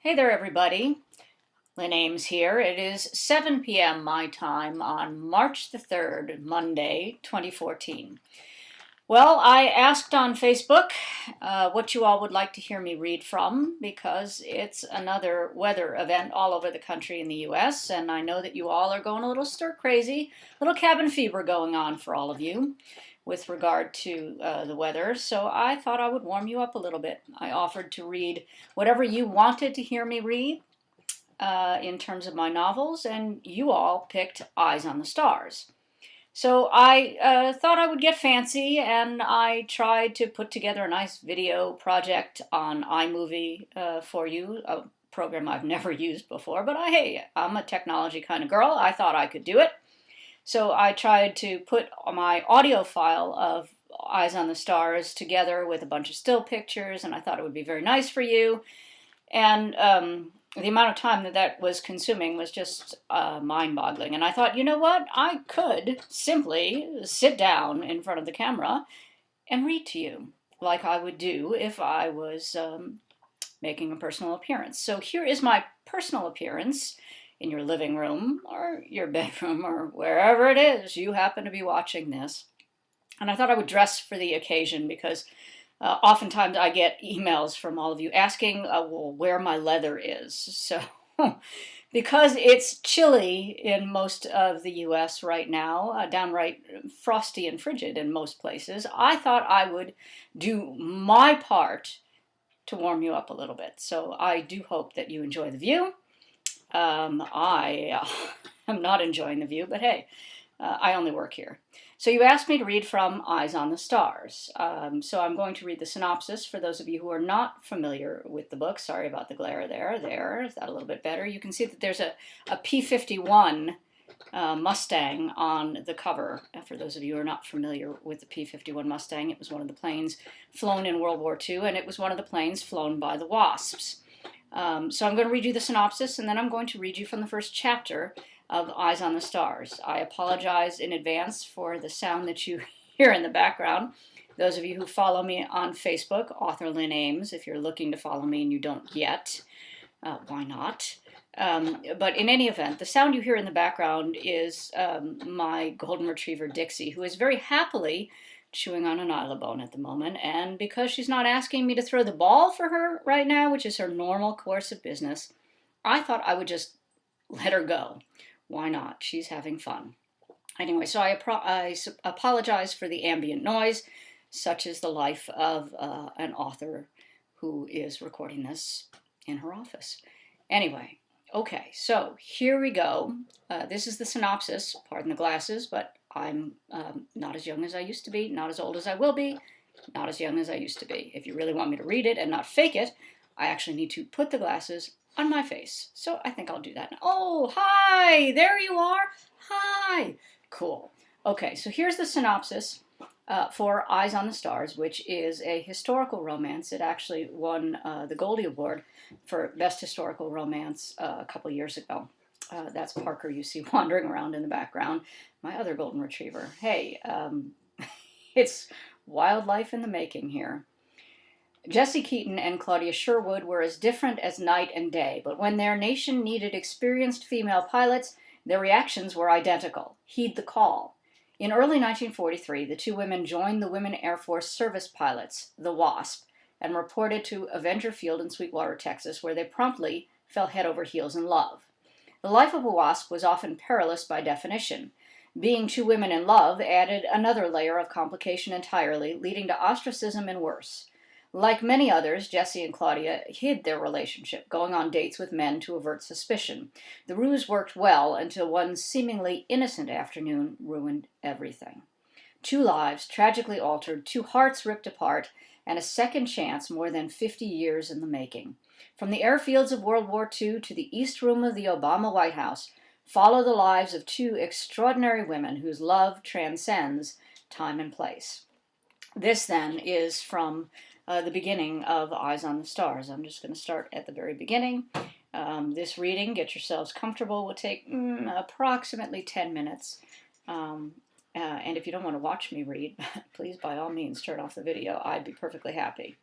Hey there, everybody. Lynn Ames here. It is 7 p.m. my time on March the 3rd, Monday, 2014. Well, I asked on Facebook what you all would like to hear me read from because it's another weather event all over the country in the U.S., and I know that you all are going a little stir-crazy, little cabin fever going on for all of you with regard to the weather, so I thought I would warm you up a little bit. I offered to read whatever you wanted to hear me read in terms of my novels, and you all picked Eyes on the Stars. So I thought I would get fancy, and I tried to put together a nice video project on iMovie for you, a program I've never used before, but hey, I'm a technology kind of girl. I thought I could do it. So I tried to put my audio file of Eyes on the Stars together with a bunch of still pictures, and I thought it would be very nice for you. And the amount of time that was consuming was just mind-boggling. And I thought, you know what? I could simply sit down in front of the camera and read to you like I would do if I was making a personal appearance. So here is my personal appearance in your living room or your bedroom or wherever it is you happen to be watching this. And I thought I would dress for the occasion because oftentimes I get emails from all of you asking well, where my leather is. So because it's chilly in most of the U.S. right now, downright frosty and frigid in most places, I thought I would do my part to warm you up a little bit. So I do hope that you enjoy the view. I am not enjoying the view, but hey, I only work here. So you asked me to read from Eyes on the Stars. So I'm going to read the synopsis for those of you who are not familiar with the book. Sorry about the glare there. There, is that a little bit better? You can see that there's a P-51 Mustang on the cover. For those of you who are not familiar with the P-51 Mustang, it was one of the planes flown in World War II, and it was one of the planes flown by the Wasps. So I'm going to read you the synopsis, and then I'm going to read you from the first chapter of Eyes on the Stars. I apologize in advance for the sound that you hear in the background. Those of you who follow me on Facebook, author Lynn Ames, if you're looking to follow me and you don't yet, why not? But in any event, the sound you hear in the background is my golden retriever Dixie, who is very happily chewing on an Nylabone at the moment, and because she's not asking me to throw the ball for her right now, which is her normal course of business, I thought I would just let her go. Why not? She's having fun. Anyway, so I apologize for the ambient noise, such is the life of an author who is recording this in her office. Anyway, okay, so here we go. This is the synopsis. Pardon the glasses, but I'm not as young as I used to be, not as old as I will be, not as young as I used to be. If you really want me to read it and not fake it, I actually need to put the glasses on my face. So I think I'll do that. Oh, hi, there you are. Hi. Cool. Okay, so here's the synopsis for Eyes on the Stars, which is a historical romance. It actually won the Goldie Award for Best Historical Romance a couple years ago. That's Parker you see wandering around in the background, my other golden retriever. Hey, it's wildlife in the making here. Jesse Keaton and Claudia Sherwood were as different as night and day, but when their nation needed experienced female pilots, their reactions were identical. Heed the call. In early 1943, the two women joined the Women Air Force Service Pilots, the WASP, and reported to Avenger Field in Sweetwater, Texas, where they promptly fell head over heels in love. The life of a WASP was often perilous by definition. Being two women in love added another layer of complication entirely, leading to ostracism and worse. Like many others, Jesse and Claudia hid their relationship, going on dates with men to avert suspicion. The ruse worked well until one seemingly innocent afternoon ruined everything. Two lives tragically altered, two hearts ripped apart, and a second chance more than 50 years in the making. From the airfields of World War II to the East Room of the Obama White House, follow the lives of two extraordinary women whose love transcends time and place. This, then, is from the beginning of Eyes on the Stars. I'm just going to start at the very beginning. This reading, get yourselves comfortable, will take approximately 10 minutes. And if you don't want to watch me read, please, by all means, turn off the video. I'd be perfectly happy.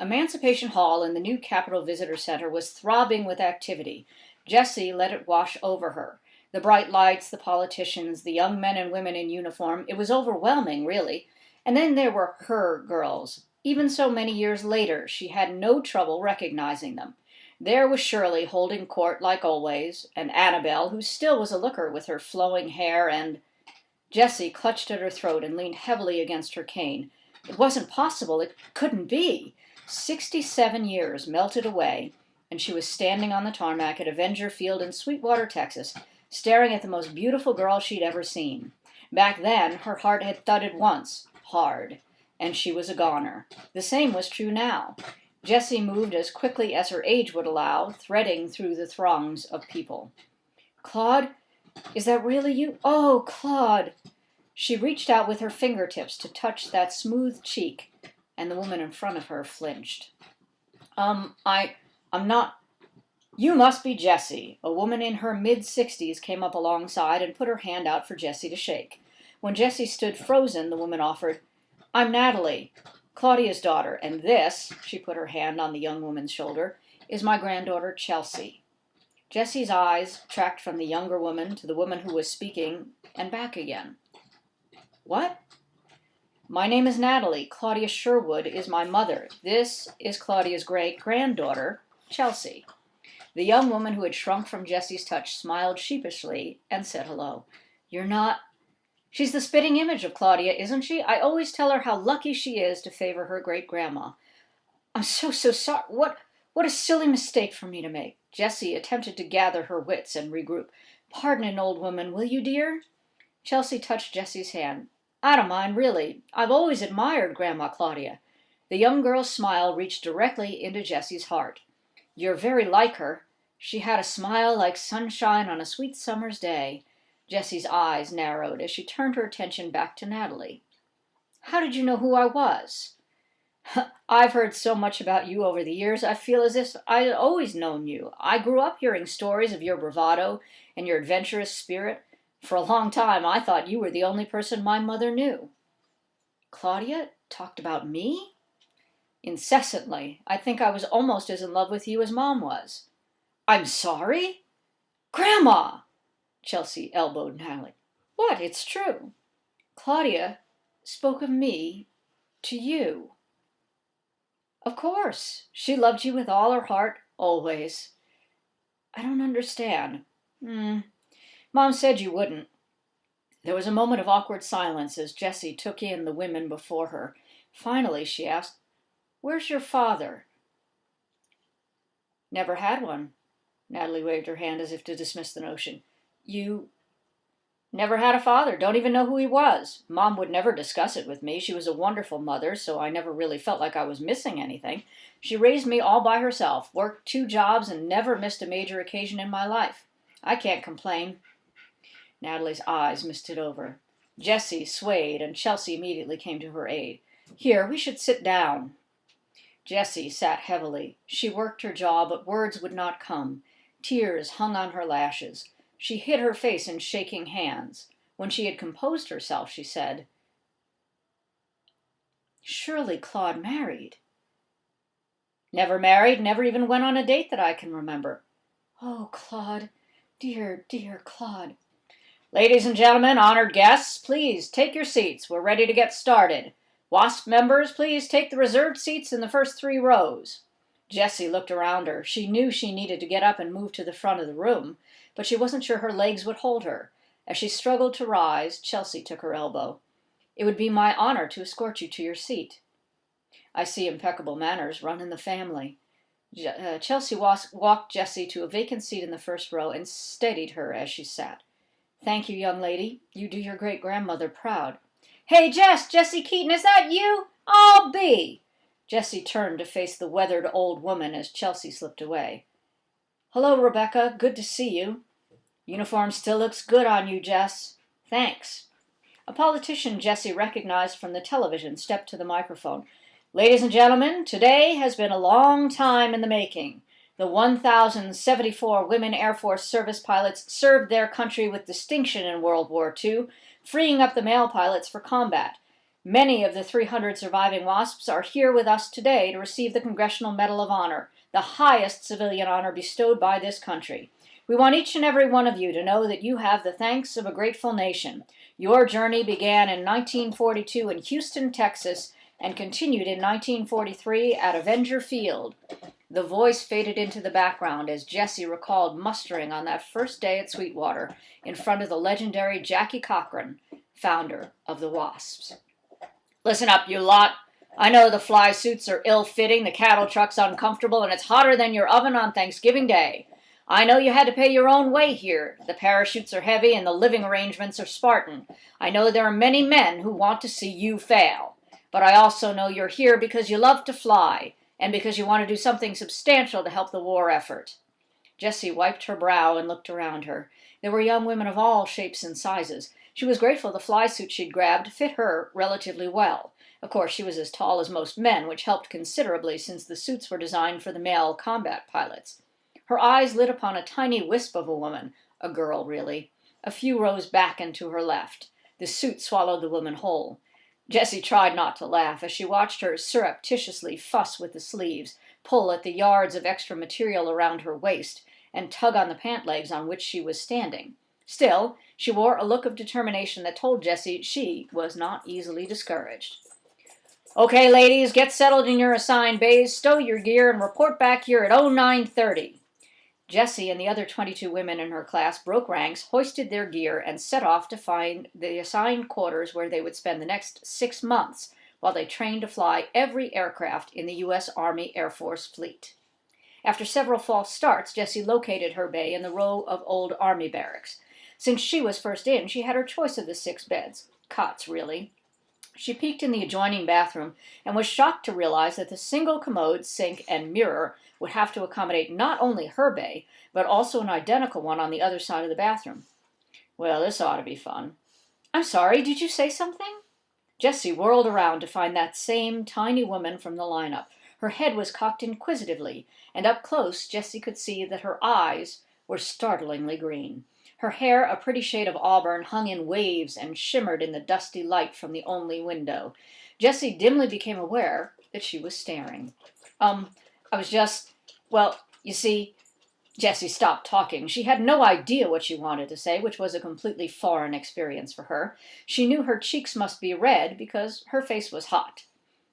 Emancipation Hall in the new Capitol Visitor Center was throbbing with activity. Jessie let it wash over her. The bright lights, the politicians, the young men and women in uniform. It was overwhelming, really. And then there were her girls. Even so many years later, she had no trouble recognizing them. There was Shirley holding court like always, and Annabelle, who still was a looker with her flowing hair and... Jessie clutched at her throat and leaned heavily against her cane. It wasn't possible. It couldn't be. 67 years melted away, and she was standing on the tarmac at Avenger Field in Sweetwater, Texas, staring at the most beautiful girl she'd ever seen. Back then, her heart had thudded once, hard, and she was a goner. The same was true now. Jessie moved as quickly as her age would allow, threading through the throngs of people. "Claude, is that really you? Oh, Claude!" She reached out with her fingertips to touch that smooth cheek, and the woman in front of her flinched. I'm not... You must be Jessie." A woman in her mid-60s came up alongside and put her hand out for Jessie to shake. When Jessie stood frozen, the woman offered, "I'm Natalie, Claudia's daughter, and this," she put her hand on the young woman's shoulder, "is my granddaughter Chelsea." Jessie's eyes tracked from the younger woman to the woman who was speaking and back again. "What?" "My name is Natalie. Claudia Sherwood is my mother. This is Claudia's great-granddaughter, Chelsea." The young woman who had shrunk from Jessie's touch smiled sheepishly and said hello. "You're not... She's the spitting image of Claudia, isn't she? I always tell her how lucky she is to favor her great-grandma." "I'm so sorry. What a silly mistake for me to make." Jessie attempted to gather her wits and regroup. "Pardon an old woman, will you, dear?" Chelsea touched Jessie's hand. "I don't mind, really. I've always admired Grandma Claudia." The young girl's smile reached directly into Jessie's heart. "You're very like her. She had a smile like sunshine on a sweet summer's day." Jessie's eyes narrowed as she turned her attention back to Natalie. "How did you know who I was?" "I've heard so much about you over the years, I feel as if I'd always known you. I grew up hearing stories of your bravado and your adventurous spirit. For a long time, I thought you were the only person my mother knew." "Claudia talked about me?" "Incessantly. I think I was almost as in love with you as Mom was." "I'm sorry?" "Grandma!" Chelsea elbowed Natalie. "What? It's true." "Claudia spoke of me to you." "Of course. She loved you with all her heart, always." "I don't understand." Mom said you wouldn't." There was a moment of awkward silence as Jessie took in the women before her. Finally, she asked, "Where's your father?" "Never had one." Natalie waved her hand as if to dismiss the notion. "You never had a father, don't even know who he was." Mom would never discuss it with me. She was a wonderful mother, so I never really felt like I was missing anything. She raised me all by herself, worked 2 jobs, and never missed a major occasion in my life. I can't complain." Natalie's eyes misted over. Jessie swayed, and Chelsea immediately came to her aid. "Here, we should sit down." Jessie sat heavily. She worked her jaw, but words would not come. Tears hung on her lashes. She hid her face in shaking hands. When she had composed herself, she said, "Surely Claude married." "Never married, never even went on a date that I can remember." "Oh, Claude, dear, dear Claude." "Ladies and gentlemen, honored guests, please take your seats. We're ready to get started. WASP members, please take the reserved seats in the first 3 rows. Jessie looked around her. She knew she needed to get up and move to the front of the room, but she wasn't sure her legs would hold her. As she struggled to rise, Chelsea took her elbow. "It would be my honor to escort you to your seat." "I see impeccable manners run in the family." Chelsea walked Jessie to a vacant seat in the first row and steadied her as she sat. "Thank you, young lady. You do your great-grandmother proud." "Hey, Jessie Keaton, is that you? I'll be." Jessie turned to face the weathered old woman as Chelsea slipped away. "Hello, Rebecca. Good to see you." "Uniform still looks good on you, Jess." "Thanks." A politician Jessie recognized from the television stepped to the microphone. "Ladies and gentlemen, today has been a long time in the making. The 1,074 women Air Force service pilots served their country with distinction in World War II, freeing up the male pilots for combat. Many of the 300 surviving WASPs are here with us today to receive the Congressional Medal of Honor, the highest civilian honor bestowed by this country. We want each and every one of you to know that you have the thanks of a grateful nation. Your journey began in 1942 in Houston, Texas, and continued in 1943 at Avenger Field. The voice faded into the background as Jesse recalled mustering on that first day at Sweetwater in front of the legendary Jackie Cochran, founder of the WASPs. Listen up, you lot. I know the fly suits are ill-fitting, the cattle truck's uncomfortable, and it's hotter than your oven on Thanksgiving Day. I know you had to pay your own way here. The parachutes are heavy and the living arrangements are Spartan. I know there are many men who want to see you fail. But I also know you're here because you love to fly, and because you want to do something substantial to help the war effort. Jessie wiped her brow and looked around her. There were young women of all shapes and sizes. She was grateful the fly suit she'd grabbed fit her relatively well. Of course, she was as tall as most men, which helped considerably since the suits were designed for the male combat pilots. Her eyes lit upon a tiny wisp of a woman, a girl really, a few rows back and to her left. The suit swallowed the woman whole. Jessie tried not to laugh as she watched her surreptitiously fuss with the sleeves, pull at the yards of extra material around her waist, and tug on the pant legs on which she was standing. Still, she wore a look of determination that told Jessie she was not easily discouraged. Okay, ladies, get settled in your assigned bays, stow your gear, and report back here at 0930. Jessie and the other 22 women in her class broke ranks, hoisted their gear, and set off to find the assigned quarters where they would spend the next 6 months while they trained to fly every aircraft in the U.S. Army Air Force fleet. After several false starts, Jessie located her bay in the row of old Army barracks. Since she was first in, she had her choice of the 6 beds. Cots, really. She peeked in the adjoining bathroom and was shocked to realize that the single commode, sink, and mirror would have to accommodate not only her bay, but also an identical one on the other side of the bathroom. Well, this ought to be fun. I'm sorry, did you say something? Jessie whirled around to find that same tiny woman from the lineup. Her head was cocked inquisitively, and up close Jessie could see that her eyes were startlingly green. Her hair, a pretty shade of auburn, hung in waves and shimmered in the dusty light from the only window. Jessie dimly became aware that she was staring. I was just, well, you see, Jessie stopped talking. She had no idea what she wanted to say, which was a completely foreign experience for her. She knew her cheeks must be red because her face was hot.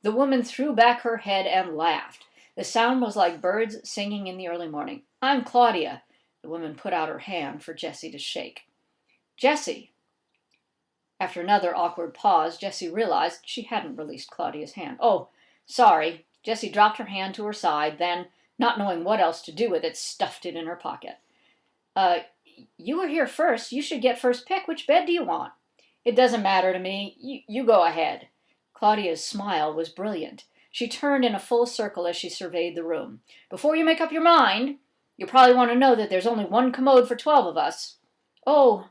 The woman threw back her head and laughed. The sound was like birds singing in the early morning. I'm Claudia. The woman put out her hand for Jessie to shake. Jessie. After another awkward pause, Jessie realized she hadn't released Claudia's hand. Oh, sorry. Jessie dropped her hand to her side, then, not knowing what else to do with it, stuffed it in her pocket. You were here first. You should get first pick. Which bed do you want? It doesn't matter to me. You go ahead. Claudia's smile was brilliant. She turned in a full circle as she surveyed the room. Before you make up your mind, you probably want to know that there's only one commode for 12 of us. Oh,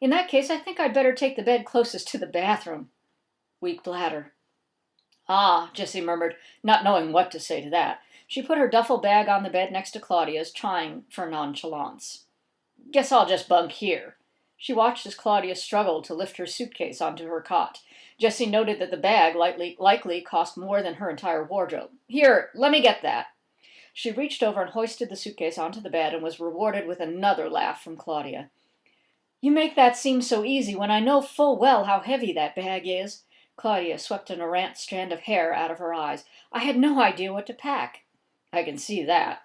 in that case, I think I'd better take the bed closest to the bathroom. Weak bladder. Ah, Jessie murmured, not knowing what to say to that. She put her duffel bag on the bed next to Claudia's, trying for nonchalance. Guess I'll just bunk here. She watched as Claudia struggled to lift her suitcase onto her cot. Jessie noted that the bag likely cost more than her entire wardrobe. Here, let me get that. She reached over and hoisted the suitcase onto the bed and was rewarded with another laugh from Claudia. You make that seem so easy when I know full well how heavy that bag is. Claudia swept an errant strand of hair out of her eyes. I had no idea what to pack. I can see that.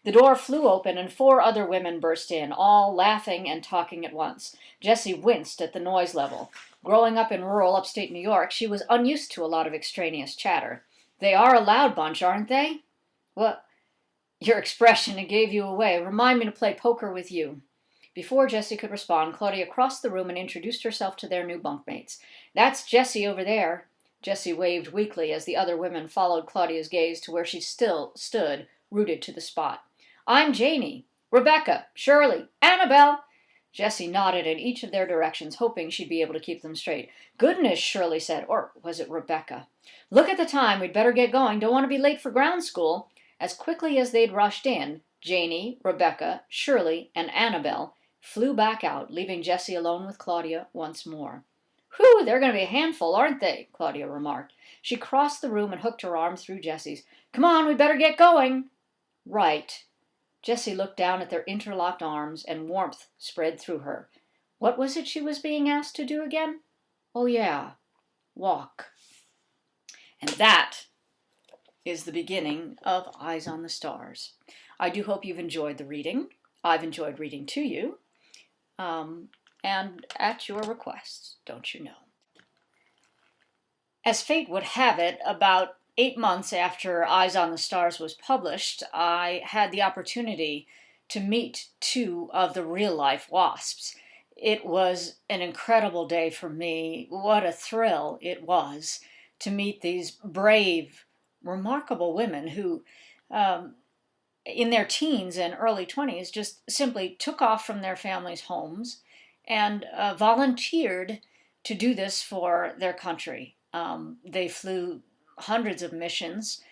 The door flew open and 4 other women burst in, all laughing and talking at once. Jessie winced at the noise level. Growing up in rural upstate New York, she was unused to a lot of extraneous chatter. They are a loud bunch, aren't they? What? Your expression, it gave you away. Remind me to play poker with you. Before Jessie could respond, Claudia crossed the room and introduced herself to their new bunkmates. That's Jessie over there. Jessie waved weakly as the other women followed Claudia's gaze to where she still stood, rooted to the spot. I'm Janie, Rebecca, Shirley, Annabelle. Jessie nodded in each of their directions, hoping she'd be able to keep them straight. Goodness, Shirley said, or was it Rebecca? Look at the time, we'd better get going. Don't want to be late for ground school. As quickly as they'd rushed in, Janie, Rebecca, Shirley, and Annabelle flew back out, leaving Jessie alone with Claudia once more. Whew, they're going to be a handful, aren't they? Claudia remarked. She crossed the room and hooked her arm through Jessie's. Come on, we better get going. Right. Jessie looked down at their interlocked arms, and warmth spread through her. What was it she was being asked to do again? Oh, yeah, walk. And that is the beginning of Eyes on the Stars. I do hope you've enjoyed the reading. I've enjoyed reading to you, and at your request, don't you know. As fate would have it, about 8 months after Eyes on the Stars was published, I had the opportunity to meet two of the real-life wasps. It was an incredible day for me. What a thrill it was to meet these brave, remarkable women who, in their teens and early 20s, just simply took off from their families' homes and volunteered to do this for their country. They flew hundreds of missions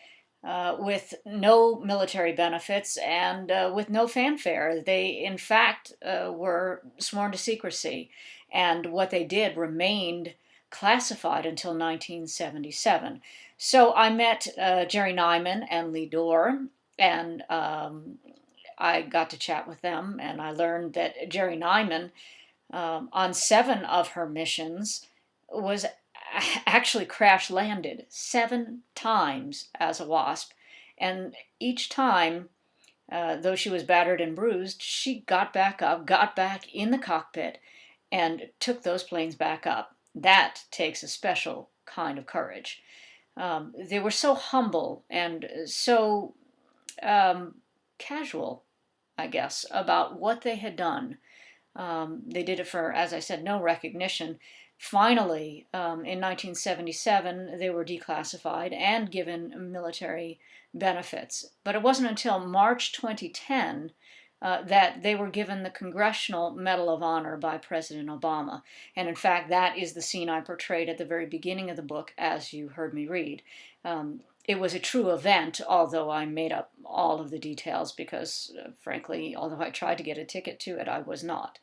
with no military benefits and with no fanfare. They, in fact, were sworn to secrecy, and what they did remained classified until 1977. So I met Jerry Nyman and Lee Dorr, and I got to chat with them, and I learned that Jerry Nyman, on 7 of her missions, was actually crash landed 7 times as a wasp, and each time, though she was battered and bruised, she got back up, got back in the cockpit, and took those planes back up. That takes a special kind of courage. They were so humble and so casual, I guess, about what they had done. They did it for, as I said, no recognition. Finally, in 1977, they were declassified and given military benefits. But it wasn't until March 2010 that they were given the Congressional Medal of Honor by President Obama. And in fact, that is the scene I portrayed at the very beginning of the book, as you heard me read. It was a true event, although I made up all of the details because, frankly, although I tried to get a ticket to it, I was not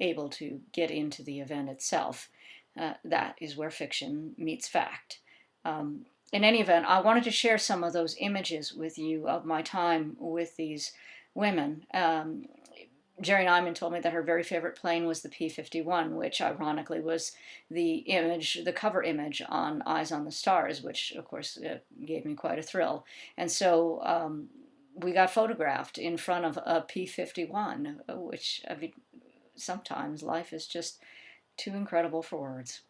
able to get into the event itself. That is where fiction meets fact. In any event, I wanted to share some of those images with you of my time with these women. Jerry Nyman told me that her very favorite plane was the P-51, which ironically was the image, the cover image on Eyes on the Stars, which of course gave me quite a thrill. And so we got photographed in front of a P-51, which, I mean, sometimes life is just too incredible for words.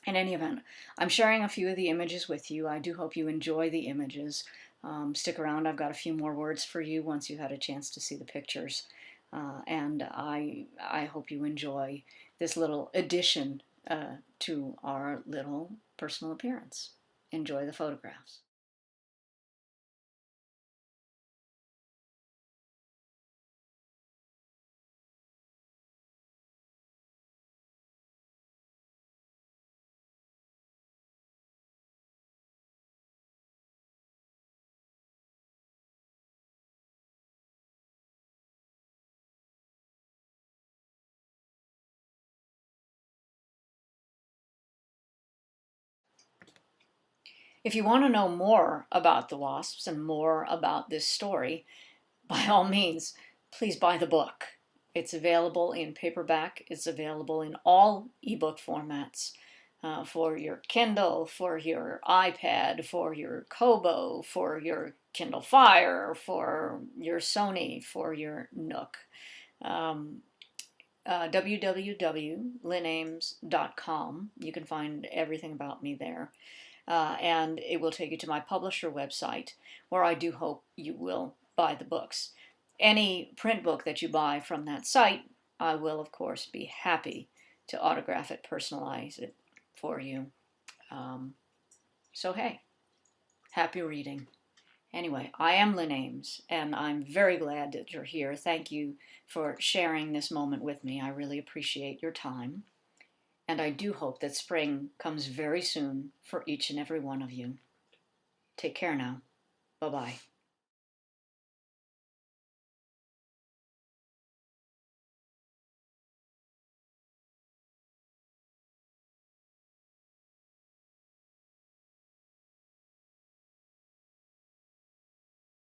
In any event, I'm sharing a few of the images with you. I do hope you enjoy the images. Stick around, I've got a few more words for you once you've had a chance to see the pictures. And I hope you enjoy this little addition to our little personal appearance. Enjoy the photographs. If you want to know more about the wasps and more about this story, by all means, please buy the book. It's available in paperback. It's available in all ebook formats for your Kindle, for your iPad, for your Kobo, for your Kindle Fire, for your Sony, for your Nook. www.lynames.com. You can find everything about me there. And it will take you to my publisher website, where I do hope you will buy the books. Any print book that you buy from that site, I will, of course, be happy to autograph it, personalize it for you. So, hey, happy reading. Anyway, I am Lynn Ames, and I'm very glad that you're here. Thank you for sharing this moment with me. I really appreciate your time. And I do hope that spring comes very soon for each and every one of you. Take care now. Bye-bye.